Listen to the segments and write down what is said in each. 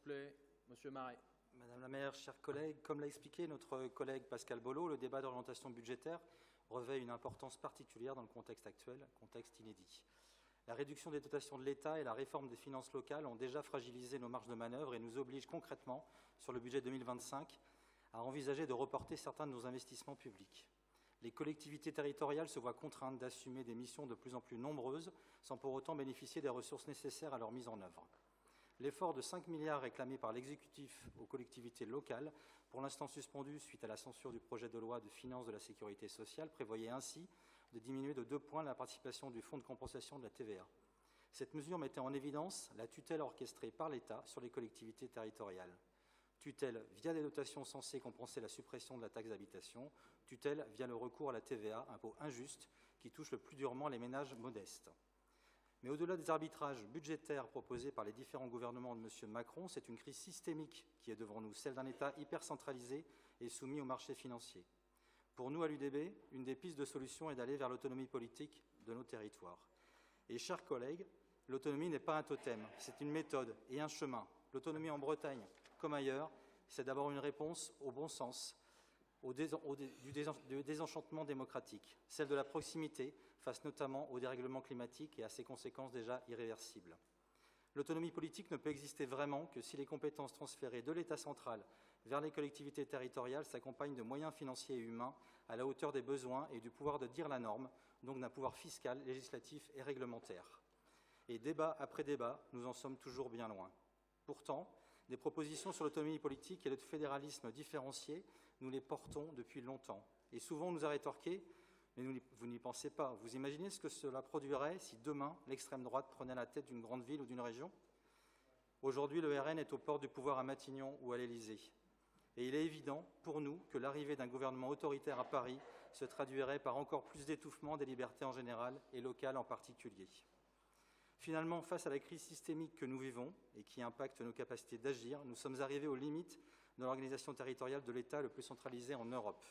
plaît. Monsieur Maret. Madame la maire, chers collègues, comme l'a expliqué notre collègue Pascal Bollot, le débat d'orientation budgétaire revêt une importance particulière dans le contexte actuel, contexte inédit. La réduction des dotations de l'État et la réforme des finances locales ont déjà fragilisé nos marges de manœuvre et nous obligent concrètement, sur le budget 2025, à envisager de reporter certains de nos investissements publics. Les collectivités territoriales se voient contraintes d'assumer des missions de plus en plus nombreuses, sans pour autant bénéficier des ressources nécessaires à leur mise en œuvre. L'effort de 5 milliards réclamé par l'exécutif aux collectivités locales, pour l'instant suspendu suite à la censure du projet de loi de finances de la sécurité sociale, prévoyait ainsi de diminuer de 2 points la participation du fonds de compensation de la TVA. Cette mesure mettait en évidence la tutelle orchestrée par l'État sur les collectivités territoriales. Tutelle via des dotations censées compenser la suppression de la taxe d'habitation, tutelle via le recours à la TVA, impôt injuste qui touche le plus durement les ménages modestes. Mais au-delà des arbitrages budgétaires proposés par les différents gouvernements de M. Macron, c'est une crise systémique qui est devant nous, celle d'un État hyper centralisé et soumis aux marchés financiers. Pour nous, à l'UDB, une des pistes de solution est d'aller vers l'autonomie politique de nos territoires. Et chers collègues, l'autonomie n'est pas un totem, c'est une méthode et un chemin. L'autonomie en Bretagne, comme ailleurs, c'est d'abord une réponse au bon sens, du désenchantement démocratique, celle de la proximité face notamment au dérèglement climatique et à ses conséquences déjà irréversibles. L'autonomie politique ne peut exister vraiment que si les compétences transférées de l'État central vers les collectivités territoriales s'accompagnent de moyens financiers et humains à la hauteur des besoins et du pouvoir de dire la norme, donc d'un pouvoir fiscal, législatif et réglementaire. Et débat après débat, nous en sommes toujours bien loin. Pourtant, des propositions sur l'autonomie politique et le fédéralisme différencié, nous les portons depuis longtemps. Et souvent, on nous a rétorqué « mais vous n'y pensez pas. Vous imaginez ce que cela produirait si demain, l'extrême droite prenait la tête d'une grande ville ou d'une région ?» Aujourd'hui, le RN est aux portes du pouvoir à Matignon ou à l'Élysée. Et il est évident pour nous que l'arrivée d'un gouvernement autoritaire à Paris se traduirait par encore plus d'étouffement des libertés en général et locales en particulier. Finalement, face à la crise systémique que nous vivons et qui impacte nos capacités d'agir, nous sommes arrivés aux limites de l'organisation territoriale de l'État le plus centralisé en Europe.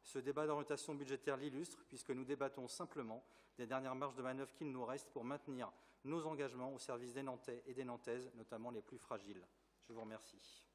Ce débat d'orientation budgétaire l'illustre, puisque nous débattons simplement des dernières marges de manœuvre qu'il nous reste pour maintenir nos engagements au service des Nantais et des Nantaises, notamment les plus fragiles. Je vous remercie.